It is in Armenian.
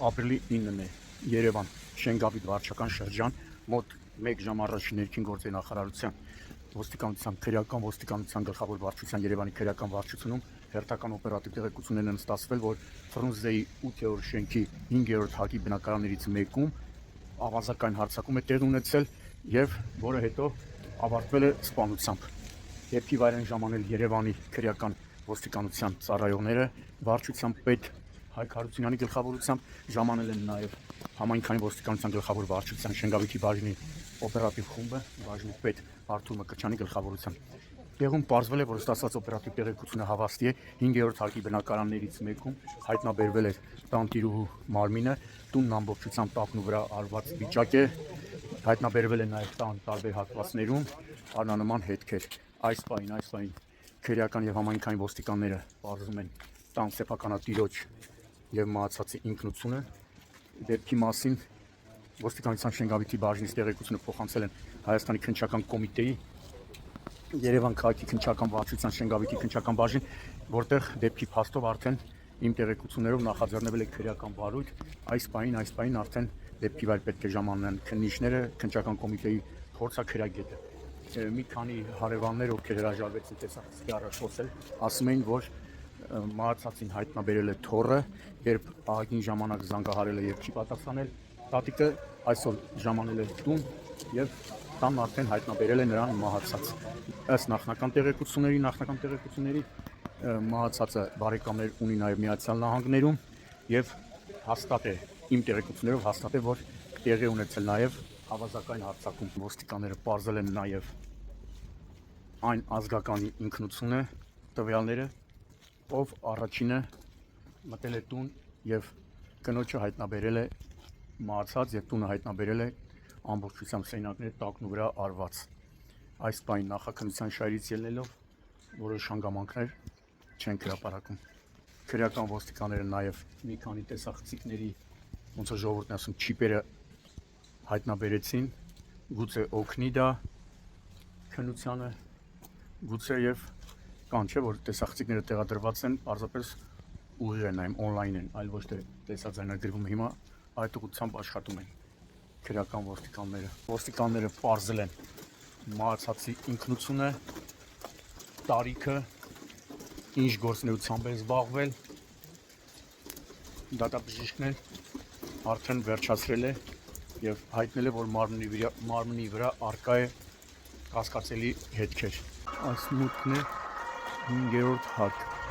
ապրիլի 9-ն է, Երևան, Շենգավիթ վարչական շրջան, մոտ 1 ժամ առաջ ներքին գործերի նախարարության ոստիկանության քրեական ոստիկանության գլխավոր վարչության Երևանի քրեական վարչությունում հերթական օպերատիվ տեղեկություններ են ստացվել, որ Ֆրունզեի 8-րդ շենքի 5-րդ հարկի բնակարաններից մեկում ավազակային հարձակում է տեղի ունեցել եւ որը հետո ավարտվել է սպանությամբ։ Դեպքի վայր են ժամանել Երևանի քրեական ոստիկանության ծառայողները, վարչության պետ Հայկ Հարությունյանի գլխավորությամբ, ժամանել են նաև համայնքային ոստիկանության գլխավոր վարչության Շենգավիթի բաժնի օպերատիվ խումբը, բաժնի պետ Արթուր Մկրտչյանի գլխավորությամբ։ Տեղում պարզվել է, որ ստացված օպերատիվ տեղեկությունը հավաստի է 5-րդ հարկի բնակարաններից մեկում հայտնաբերվել էր տանտիրուհու մարմինը, տունն ամբողջությամբ տակնու վրա արված վիճակ է, հայտնաբերվել է նաև տան տարբեր հատվածներում անանման հետքեր։ Այս պահին քրեական եւ համայնքային ոստիկանները պարզում են տան սեփականատիրոջ եւ մահացածի ինքնությունը։ Դեպքի մասին ոստիկանության Շենգավիթի բաժնից տեղեկությունը փոխանցել են Հայաստանի քննչական կոմիտեի Երևան քաղաքի քննչական վարչության Շենգավիթի քննչական բաժին, որտեղ դեպքի փաստով արդեն իմ տեղեկություններով նախաձեռնվել է քրեական վարույթ։ Այս պահին արդեն դեպքի վայր պետք է ժամանեն քննիչները, քննչական կոմիտեի փորձաքրագետը։ Մի քանի հարևաններ, ովքեր հրաժարվեցին տեսախցիկի առաջ խոսել, ասում էին, որ մահացածին հայտնաբերել է թոռը, երբ ահագին ժամանակ զանգահարել է եւ չի պատասխանել, տատիկը այսօր ժամանել է տուն եւ տանն արդեն հայտնաբերել է նրան մահացած։ Ըստ նախնական տեղեկությունների մահացածը բարեկամներ ունի նաեւ Միացյալ Նահանգներում եւ հաստատ է, իմ տեղեկություններով հաստատ է, որ տեղի ունեցել նաեւ ավազակային հարձակում։ Ոստիկանները պարզել են նաեւ այն ազգականի ինքնությունը, տվյալները, ով առաջինը մտել է տուն եւ կնոջը հայտնաբերել է մահացած եւ տունը հայտնաբերել է ամբողջությամբ սենյակները տակնու վրա արված։ Այս պահին նախաքննության շահերից ելնելով որոշ հանգամանքներ չեն հրապարակում։ Քրեական ոստիկանները նաեւ մի քանի տեսախցիկների, ոնց որ ժողովուրդն ասում, չիպերը հայտնաբերեցին, գուցե օգնի դա քննությանը, գուցե եւ կան չէ, որ տեսախցիկները տեղադրված են, պարզապես ուղիղ են նայում, on-line են, այլ ոչ թե տեսաձայնագրվում։ Հիմա այդ ուղղությամբ աշխատում են քրեական ոստիկանները պարզել են մահացածի ինքնությունը, տարիքը, ինչ գործունեությամբ է զբաղվել, դատաբժիշկն արդեն վերջացրել է եւ հայտնել է, որ մարմնի վրա արկա է կասկածելի հետքեր։ Այս մուտքն է 5-րդ հարկ։